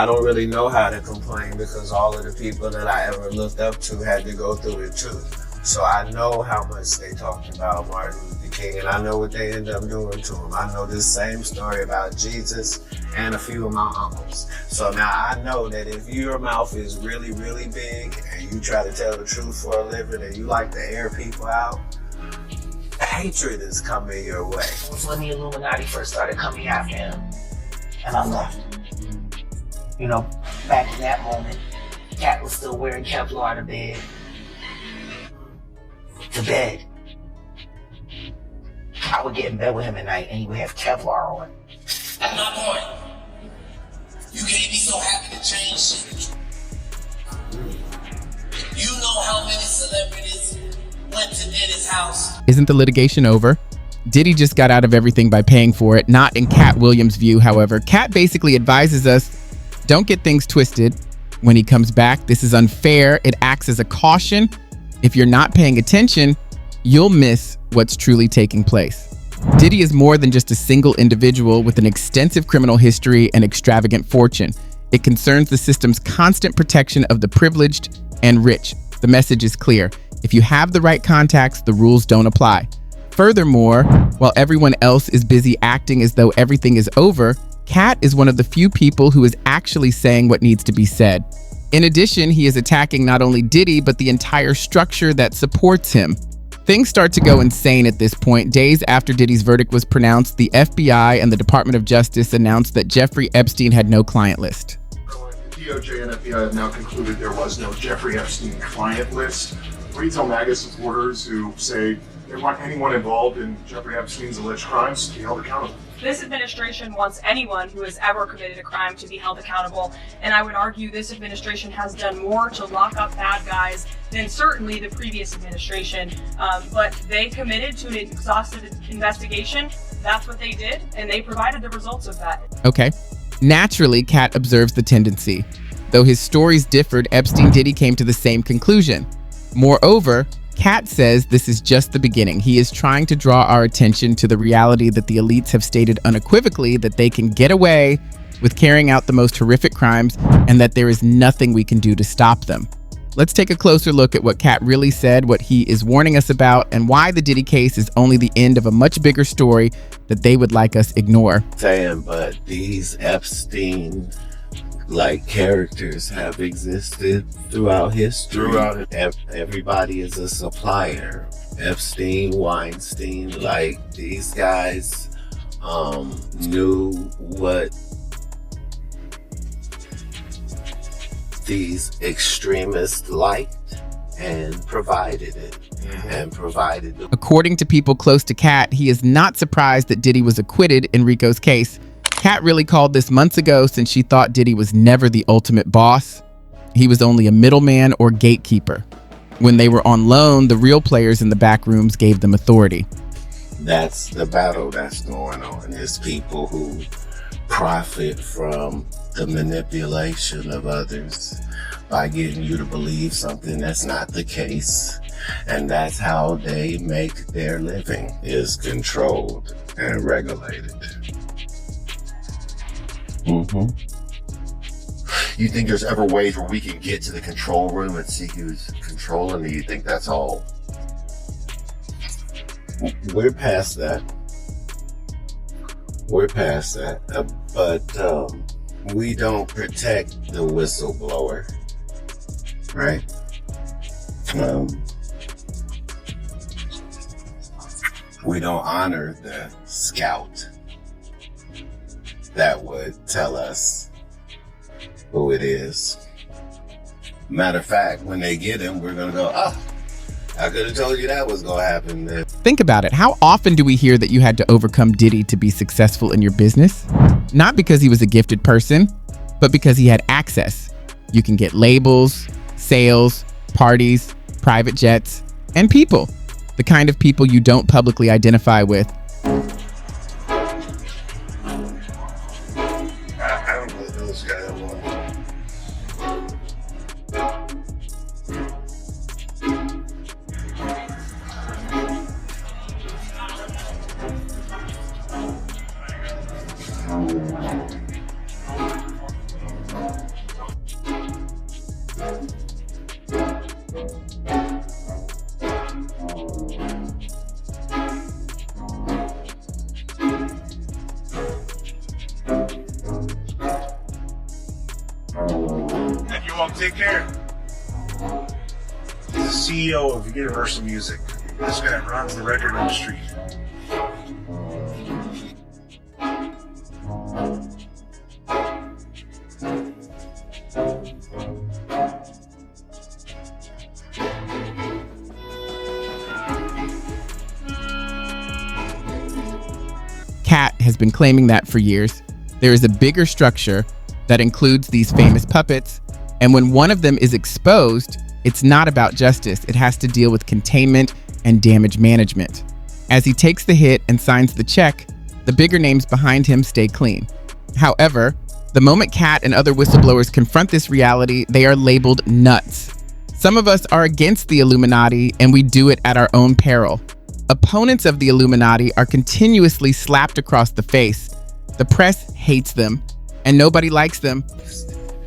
I don't really know how to complain because all of the people that I ever looked up to had to go through it too. So I know how much they talked about Martin Luther King, and I know what they end up doing to him. I know this same story about Jesus and a few of my uncles. So now I know that if your mouth is really, really big and you try to tell the truth for a living and you like to air people out, hatred is coming your way. It was when the Illuminati first started coming after him, and I left. You know, back in that moment, Katt was still wearing Kevlar to bed. I would get in bed with him at night and he would have Kevlar on. At my point, you can't be so happy to change shit. You know how many celebrities went to Diddy's house? Isn't the litigation over? Diddy just got out of everything by paying for it, not in Katt Williams' view, however. Katt basically advises us, don't get things twisted. When he comes back, this is unfair. It acts as a caution. If you're not paying attention, you'll miss what's truly taking place. Diddy is more than just a single individual with an extensive criminal history and extravagant fortune. It concerns the system's constant protection of the privileged and rich. The message is clear. If you have the right contacts, the rules don't apply. Furthermore, while everyone else is busy acting as though everything is over, Katt is one of the few people who is actually saying what needs to be said. In addition, he is attacking not only Diddy, but the entire structure that supports him. Things start to go insane at this point. Days after Diddy's verdict was pronounced, the FBI and the Department of Justice announced that Jeffrey Epstein had no client list. The DOJ and FBI have now concluded there was no Jeffrey Epstein client list. What do you tell MAGA supporters who say they want anyone involved in Jeffrey Epstein's alleged crimes to be held accountable? This administration wants anyone who has ever committed a crime to be held accountable, and I would argue this administration has done more to lock up bad guys than certainly the previous administration. But they committed to an exhaustive investigation. That's what they did, and they provided the results of that. Okay. Naturally, Katt observes the tendency. Though his stories differed, Epstein-Diddy came to the same conclusion. Moreover, Katt says this is just the beginning. He is trying to draw our attention to the reality that the elites have stated unequivocally that they can get away with carrying out the most horrific crimes and that there is nothing we can do to stop them. Let's take a closer look at what Katt really said, what he is warning us about, and why the Diddy case is only the end of a much bigger story that they would like us ignore. But these Epstein characters have existed throughout history. Everybody is a supplier. Epstein, Weinstein, these guys knew what these extremists liked and provided it. According to people close to Katt, he is not surprised that Diddy was acquitted in Rico's case. Katt really called this months ago since she thought Diddy was never the ultimate boss. He was only a middleman or gatekeeper. When they were on loan, the real players in the back rooms gave them authority. That's the battle that's going on. It's people who profit from the manipulation of others by getting you to believe something that's not the case. And that's how they make their living, is controlled and regulated. You think there's ever ways where we can get to the control room and see who's controlling, or you think that's all? We're past that. But we don't protect the whistleblower, right? We don't honor the scout that would tell us who it is. Matter of fact, when they get him, we're gonna go, I could have told you that was gonna happen. Think about it. How often do we hear that you had to overcome Diddy to be successful in your business? Not because he was a gifted person, but because he had access. You can get labels, sales, parties, private jets, and people. The kind of people you don't publicly identify with. I don't really know this guy that well. And you won't take care. He's the CEO of Universal Music. This guy runs the record industry. Katt has been claiming that for years. There is a bigger structure that includes these famous puppets, and when one of them is exposed, it's not about justice. It has to deal with containment and damage management. As he takes the hit and signs the check, the bigger names behind him stay clean. However, the moment Katt and other whistleblowers confront this reality, they are labeled nuts. Some of us are against the Illuminati, and we do it at our own peril. Opponents of the Illuminati are continuously slapped across the face. The press hates them, and nobody likes them.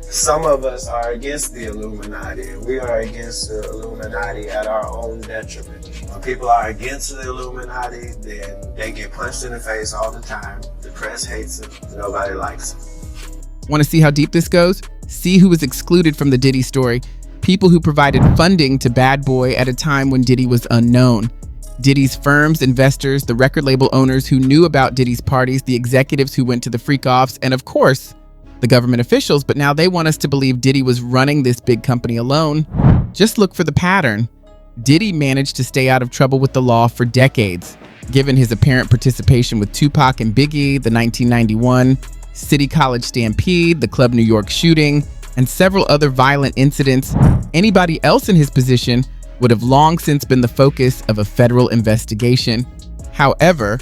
Some of us are against the Illuminati, and we are against the Illuminati at our own detriment. When people are against the Illuminati, then they get punched in the face all the time. The press hates them. Nobody likes them. Want to see how deep this goes? See who was excluded from the Diddy story. People who provided funding to Bad Boy at a time when Diddy was unknown. Diddy's firms, investors, the record label owners who knew about Diddy's parties, the executives who went to the freak-offs, and of course, the government officials. But now they want us to believe Diddy was running this big company alone. Just look for the pattern. Diddy managed to stay out of trouble with the law for decades, given his apparent participation with Tupac and Biggie, the 1991 City College stampede, the Club New York shooting, and several other violent incidents. Anybody else in his position would have long since been the focus of a federal investigation. However,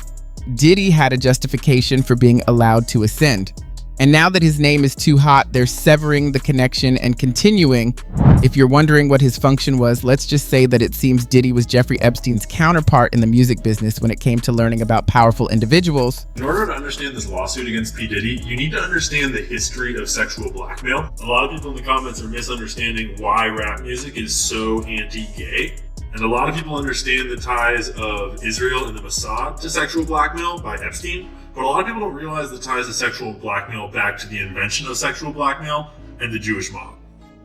Diddy had a justification for being allowed to ascend. And now that his name is too hot, they're severing the connection and continuing. If you're wondering what his function was, let's just say that it seems Diddy was Jeffrey Epstein's counterpart in the music business when it came to learning about powerful individuals. In order to understand this lawsuit against P. Diddy, you need to understand the history of sexual blackmail. A lot of people in the comments are misunderstanding why rap music is so anti-gay. And a lot of people understand the ties of Israel and the Mossad to sexual blackmail by Epstein. But a lot of people don't realize the ties of sexual blackmail back to the invention of sexual blackmail and the Jewish mob.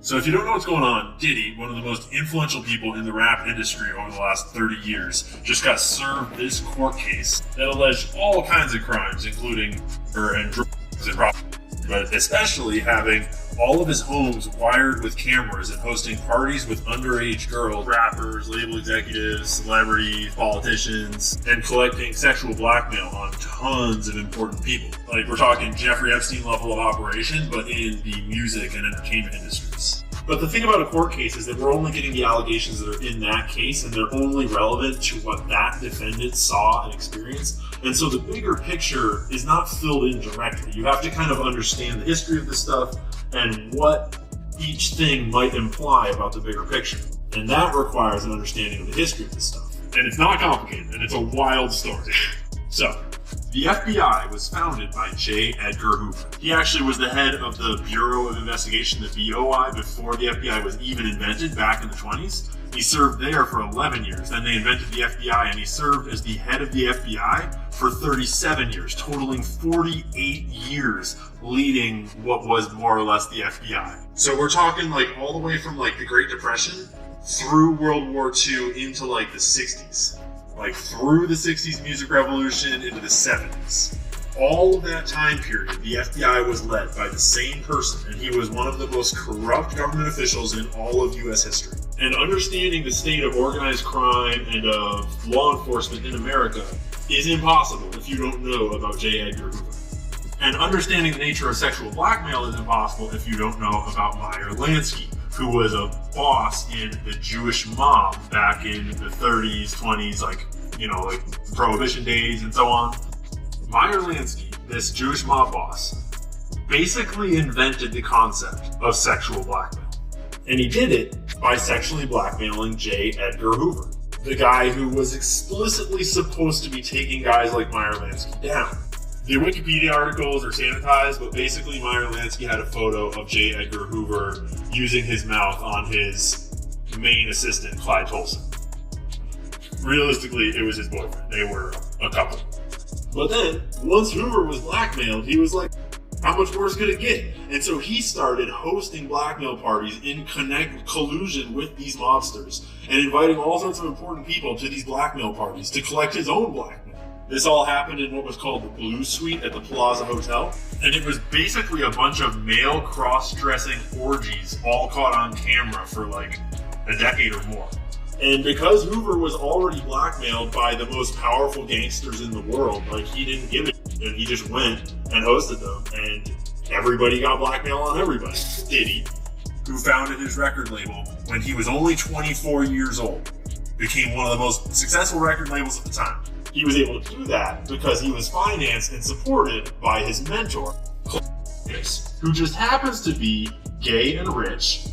So if you don't know what's going on, Diddy, one of the most influential people in the rap industry over the last 30 years, just got served this court case that alleged all kinds of crimes, including murder and drugs and property, but especially having all of his homes wired with cameras and hosting parties with underage girls, rappers, label executives, celebrities, politicians, and collecting sexual blackmail on tons of important people. Like, we're talking Jeffrey Epstein level of operation, but in the music and entertainment industries. But the thing about a court case is that we're only getting the allegations that are in that case, and they're only relevant to what that defendant saw and experienced. And so the bigger picture is not filled in directly. You have to kind of understand the history of this stuff and what each thing might imply about the bigger picture. And that requires an understanding of the history of this stuff. And it's not complicated, and it's a wild story. So, the FBI was founded by J. Edgar Hoover. He actually was the head of the Bureau of Investigation, the BOI, before the FBI was even invented back in the 20s. He served there for 11 years. Then they invented the FBI, and he served as the head of the FBI for 37 years, totaling 48 years leading what was more or less the FBI. So we're talking like all the way from like the Great Depression through World War II into like the 60s. Like through the 60s music revolution into the 70s. All of that time period, the FBI was led by the same person, and he was one of the most corrupt government officials in all of US history. And understanding the state of organized crime and of law enforcement in America is impossible if you don't know about J. Edgar Hoover. And understanding the nature of sexual blackmail is impossible if you don't know about Meyer Lansky, who was a boss in the Jewish mob back in the 30s, 20s, like Prohibition days and so on. Meyer Lansky, this Jewish mob boss, basically invented the concept of sexual blackmail. And he did it by sexually blackmailing J. Edgar Hoover, the guy who was explicitly supposed to be taking guys like Meyer Lansky down. The Wikipedia articles are sanitized, but basically Meyer Lansky had a photo of J. Edgar Hoover using his mouth on his main assistant, Clyde Tolson. Realistically, it was his boyfriend. They were a couple. But then, once Hoover was blackmailed, he was like, How much worse could it get? And so he started hosting blackmail parties in collusion with these mobsters and inviting all sorts of important people to these blackmail parties to collect his own blackmail. This all happened in what was called the Blue Suite at the Plaza Hotel. And it was basically a bunch of male cross-dressing orgies all caught on camera for like a decade or more. And because Hoover was already blackmailed by the most powerful gangsters in the world, like he didn't give it, and he just went and hosted them, and everybody got blackmail on everybody. Diddy, who founded his record label when he was only 24 years old, became one of the most successful record labels at the time. He was able to do that because he was financed and supported by his mentor, who just happens to be gay and rich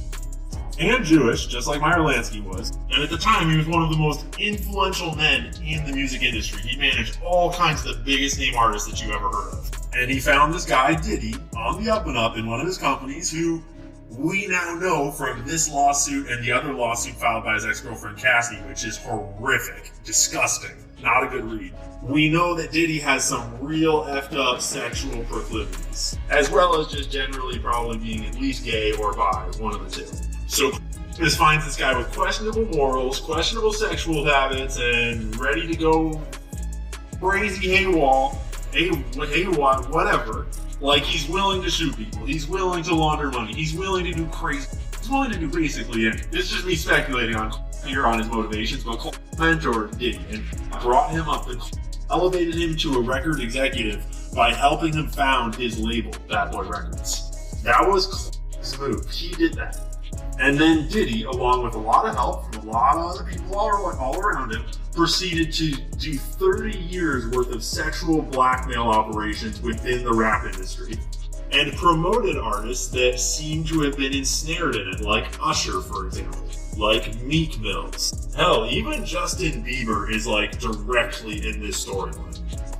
and Jewish, just like Meyer Lansky was. And at the time, he was one of the most influential men in the music industry. He managed all kinds of the biggest name artists that you ever heard of. And he found this guy, Diddy, on the up and up in one of his companies, who we now know from this lawsuit and the other lawsuit filed by his ex-girlfriend Cassie, which is horrific, disgusting, not a good read. We know that Diddy has some real effed up sexual proclivities, as well as just generally probably being at least gay or bi, one of the two. So this finds this guy with questionable morals, questionable sexual habits, and ready to go crazy haywire, whatever. Like, he's willing to shoot people, he's willing to launder money, he's willing to do crazy, he's willing to do basically anything. This is just me speculating on his motivations, but mentored Diddy and brought him up and elevated him to a record executive by helping him found his label, Bad Boy Records. That was his move. He did that. And then Diddy, along with a lot of help from a lot of other people all around him, proceeded to do 30 years worth of sexual blackmail operations within the rap industry and promoted artists that seem to have been ensnared in it, like Usher, for example, like Meek Mills. Hell, even Justin Bieber is like directly in this storyline.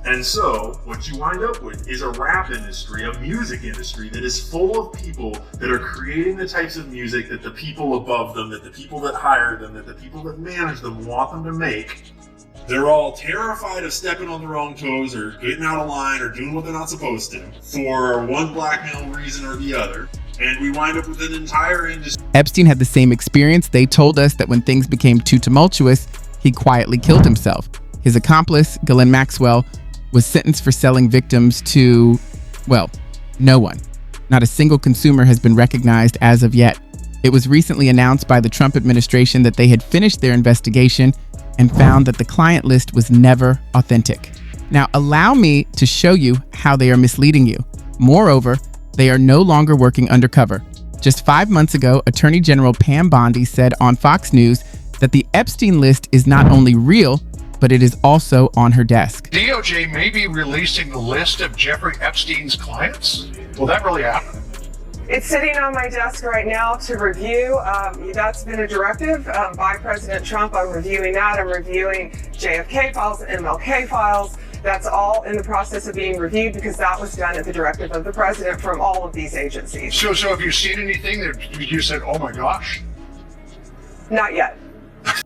And so, what you wind up with is a rap industry, a music industry that is full of people that are creating the types of music that the people above them, that the people that hire them, that the people that manage them want them to make. They're all terrified of stepping on the wrong toes or getting out of line or doing what they're not supposed to for one blackmail reason or the other. And we wind up with an entire industry. Epstein had the same experience. They told us that when things became too tumultuous, he quietly killed himself. His accomplice, Ghislaine Maxwell, was sentenced for selling victims to, well, no one. Not a single consumer has been recognized as of yet. It was recently announced by the Trump administration that they had finished their investigation and found that the client list was never authentic. Now, allow me to show you how they are misleading you. Moreover, they are no longer working undercover. Just 5 months ago, Attorney General Pam Bondi said on Fox News that the Epstein list is not only real, but it is also on her desk. DOJ may be releasing the list of Jeffrey Epstein's clients? Will that really happen? It's sitting on my desk right now to review. That's been a directive by President Trump. I'm reviewing that. I'm reviewing JFK files, MLK files. That's all in the process of being reviewed because that was done at the directive of the president from all of these agencies. So have you seen anything that you said, oh my gosh? Not yet.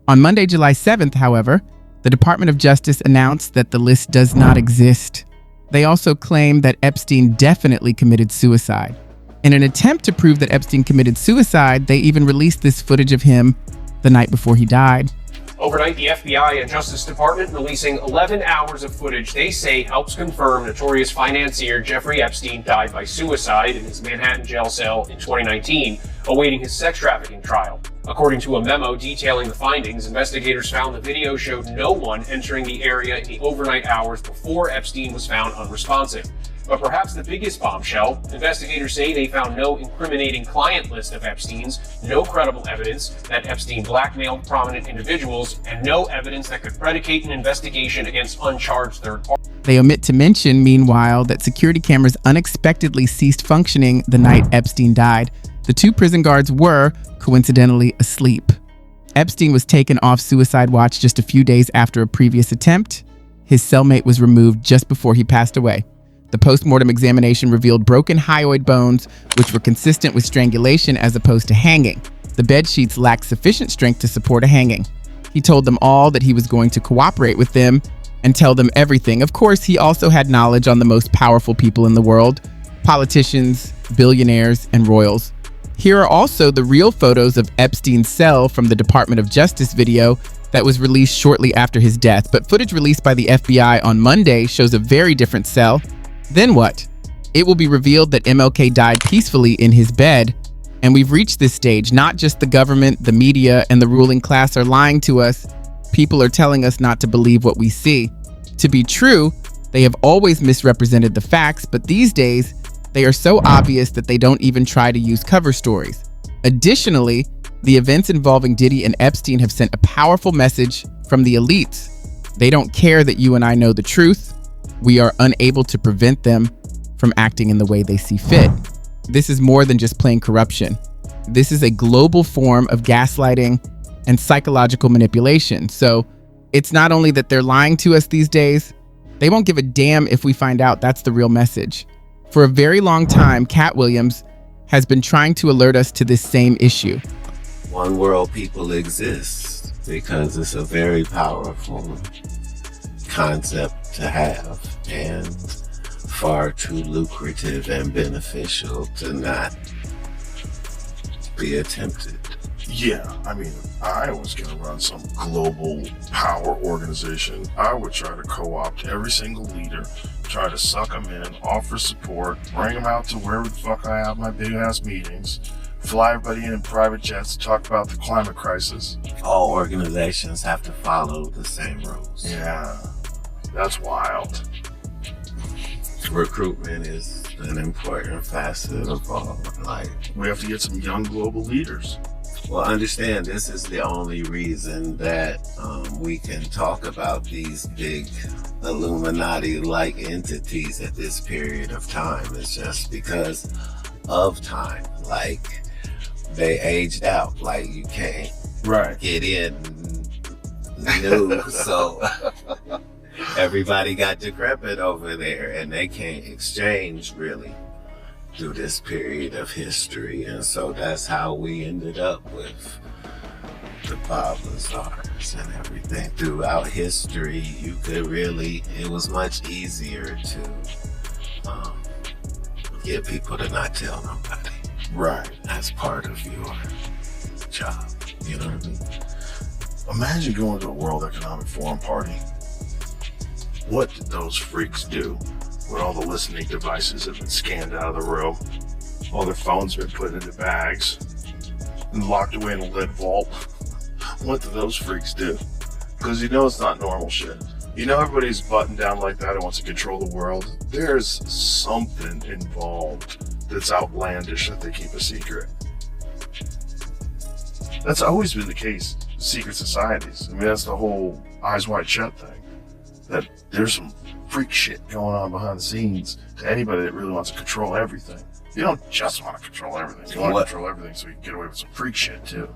On Monday, July 7th, however, the Department of Justice announced that the list does not exist. They also claim that Epstein definitely committed suicide. In an attempt to prove that Epstein committed suicide, they even released this footage of him the night before he died. Overnight, the FBI and Justice Department releasing 11 hours of footage they say helps confirm notorious financier Jeffrey Epstein died by suicide in his Manhattan jail cell in 2019, awaiting his sex trafficking trial. According to a memo detailing the findings, investigators found the video showed no one entering the area in the overnight hours before Epstein was found unresponsive. But perhaps the biggest bombshell, investigators say they found no incriminating client list of Epstein's, no credible evidence that Epstein blackmailed prominent individuals, and no evidence that could predicate an investigation against uncharged third parties. They omit to mention, meanwhile, that security cameras unexpectedly ceased functioning the night Epstein died. The two prison guards were, coincidentally, asleep. Epstein was taken off suicide watch just a few days after a previous attempt. His cellmate was removed just before he passed away. The post-mortem examination revealed broken hyoid bones, which were consistent with strangulation as opposed to hanging. The bed sheets lacked sufficient strength to support a hanging. He told them all that he was going to cooperate with them and tell them everything. Of course, he also had knowledge on the most powerful people in the world, politicians, billionaires, and royals. Here are also the real photos of Epstein's cell from the Department of Justice video that was released shortly after his death. But footage released by the FBI on Monday shows a very different cell. Then what? It will be revealed that MLK died peacefully in his bed. And we've reached this stage. Not just the government, the media, and the ruling class are lying to us. People are telling us not to believe what we see. To be true, they have always misrepresented the facts, but these days, they are so obvious that they don't even try to use cover stories. Additionally, the events involving Diddy and Epstein have sent a powerful message from the elites. They don't care that you and I know the truth. We are unable to prevent them from acting in the way they see fit. This is more than just plain corruption. This is a global form of gaslighting and psychological manipulation. So it's not only that they're lying to us these days, they won't give a damn if we find out that's the real message. For a very long time, Katt Williams has been trying to alert us to this same issue. One world people exist because it's a very powerful concept to have and far too lucrative and beneficial to not be attempted. Yeah, I mean, if I was going to run some global power organization, I would try to co-opt every single leader, try to suck them in, offer support, bring them out to wherever the fuck I have my big-ass meetings, fly everybody in private jets to talk about the climate crisis. All organizations have to follow the same rules. Yeah, that's wild. Recruitment is an important facet of all. We have to get some young global leaders. Well, understand this is the only reason that we can talk about these big Illuminati-like entities at this period of time. It's just because of time. Like, they aged out. Like, you can't get in new. So everybody got decrepit over there, and they can't exchange really through this period of history. And so that's how we ended up with the Bob Lazars and everything. Throughout history, you could really, it was much easier to get people to not tell nobody. Right. That's part of your job. You know what I mean? Imagine going to a World Economic Forum party. What did those freaks do when all the listening devices have been scanned out of the room? All their phones have been put into bags and locked away in a lead vault. What do those freaks do? Because you know it's not normal shit. You know everybody's buttoned down like that and wants to control the world. There's something involved that's outlandish that they keep a secret. That's always been the case in secret societies. I mean, that's the whole eyes wide shut thing. That there's some freak shit going on behind the scenes to anybody that really wants to control everything. You don't just want to control everything. You want to control everything so you can get away with some freak shit too.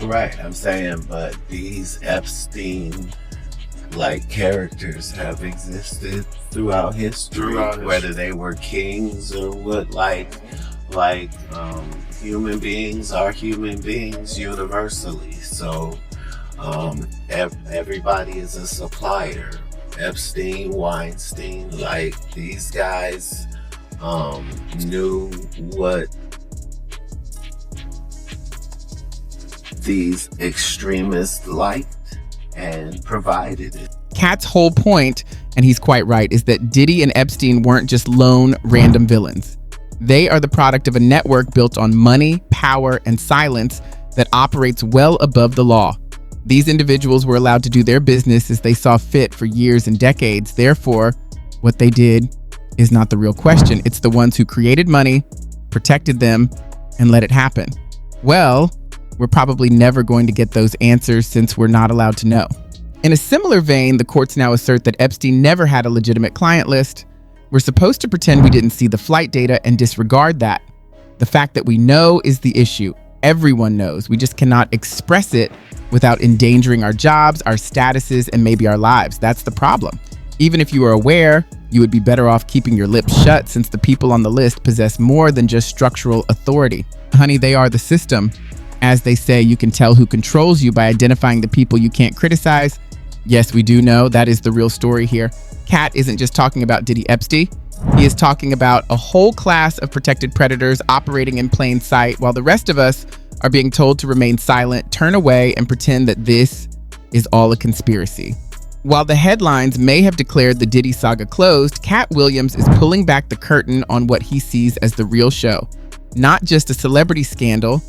Right, I'm saying, but these Epstein-like characters have existed throughout history, whether they were kings or what, human beings are human beings universally. So everybody is a supplier. Epstein, Weinstein, like these guys knew what these extremists liked and provided it. Katt's whole point, and he's quite right, is that Diddy and Epstein weren't just lone random villains. They are the product of a network built on money, power, and silence that operates well above the law. These individuals were allowed to do their business as they saw fit for years and decades. Therefore, what they did is not the real question. It's the ones who created money, protected them, and let it happen. Well, we're probably never going to get those answers since we're not allowed to know. In a similar vein, the courts now assert that Epstein never had a legitimate client list. We're supposed to pretend we didn't see the flight data and disregard that. The fact that we know is the issue. Everyone knows. We just cannot express it without endangering our jobs, our statuses, and maybe our lives. That's the problem. Even if you were aware, you would be better off keeping your lips shut since the people on the list possess more than just structural authority. Honey, they are the system. As they say, you can tell who controls you by identifying the people you can't criticize. Yes, we do know that is the real story here. Katt isn't just talking about Diddy Epstein. He is talking about a whole class of protected predators operating in plain sight, while the rest of us are being told to remain silent, turn away, and pretend that this is all a conspiracy. While the headlines may have declared the Diddy saga closed, Katt Williams is pulling back the curtain on what he sees as the real show. Not just a celebrity scandal,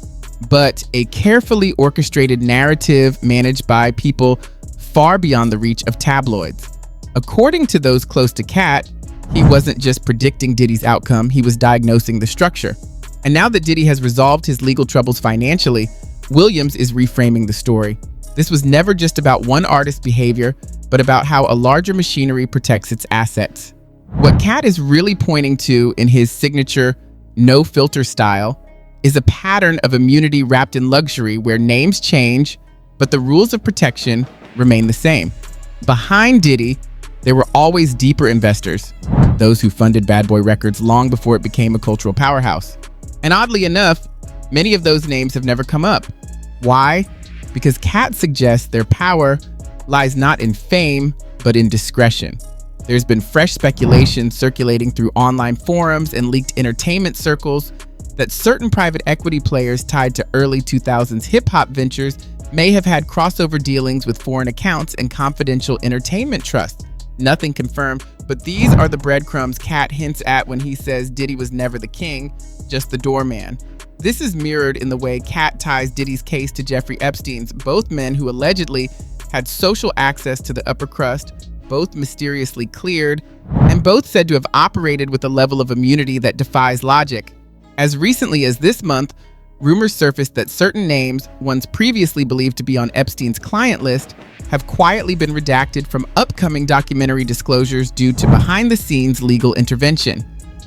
but a carefully orchestrated narrative managed by people far beyond the reach of tabloids. According to those close to Katt, he wasn't just predicting Diddy's outcome, he was diagnosing the structure. And now that Diddy has resolved his legal troubles financially, Williams is reframing the story. This was never just about one artist's behavior, but about how a larger machinery protects its assets. What Katt is really pointing to in his signature no-filter style is a pattern of immunity wrapped in luxury where names change, but the rules of protection remain the same. Behind Diddy, there were always deeper investors, those who funded Bad Boy Records long before it became a cultural powerhouse. And oddly enough, many of those names have never come up. Why? Because Katt suggests their power lies not in fame, but in discretion. There's been fresh speculation circulating through online forums and leaked entertainment circles that certain private equity players tied to early 2000s hip-hop ventures may have had crossover dealings with foreign accounts and confidential entertainment trusts. Nothing confirmed, but these are the breadcrumbs Katt hints at when he says Diddy was never the king, just the doorman. This is mirrored in the way Katt ties Diddy's case to Jeffrey Epstein's, both men who allegedly had social access to the upper crust, both mysteriously cleared, and both said to have operated with a level of immunity that defies logic. As recently as this month, rumors surfaced that certain names, once previously believed to be on Epstein's client list, have quietly been redacted from upcoming documentary disclosures due to behind-the-scenes legal intervention.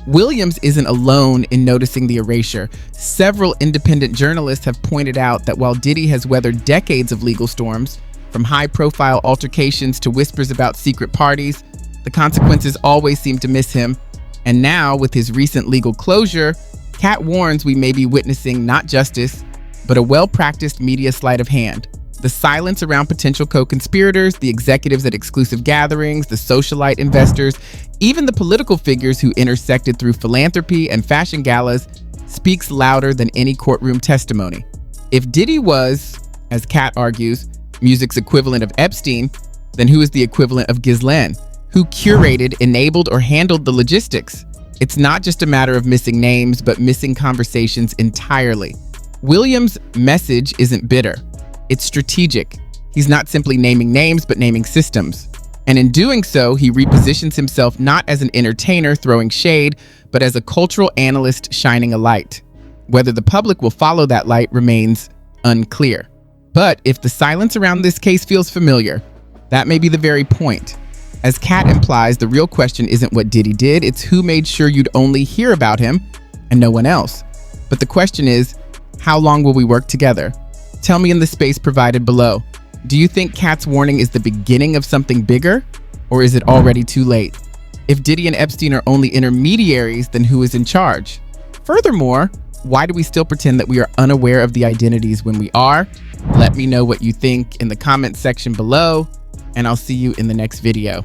Williams isn't alone in noticing the erasure. Several independent journalists have pointed out that while Diddy has weathered decades of legal storms, from high-profile altercations to whispers about secret parties, the consequences always seem to miss him. And now, with his recent legal closure, Katt warns we may be witnessing not justice, but a well-practiced media sleight of hand. The silence around potential co-conspirators, the executives at exclusive gatherings, the socialite investors, even the political figures who intersected through philanthropy and fashion galas speaks louder than any courtroom testimony. If Diddy was, as Katt argues, music's equivalent of Epstein, then who is the equivalent of Ghislaine? Who curated, enabled, or handled the logistics? It's not just a matter of missing names, but missing conversations entirely. Williams' message isn't bitter. It's strategic. He's not simply naming names, but naming systems. And in doing so, he repositions himself not as an entertainer throwing shade, but as a cultural analyst shining a light. Whether the public will follow that light remains unclear. But if the silence around this case feels familiar, that may be the very point. As Katt implies, the real question isn't what Diddy did, it's who made sure you'd only hear about him and no one else. But the question is, how long will we work together? Tell me in the space provided below. Do you think Katt's warning is the beginning of something bigger, or is it already too late? If Diddy and Epstein are only intermediaries, then who is in charge? Furthermore, why do we still pretend that we are unaware of the identities when we are? Let me know what you think in the comment section below, and I'll see you in the next video.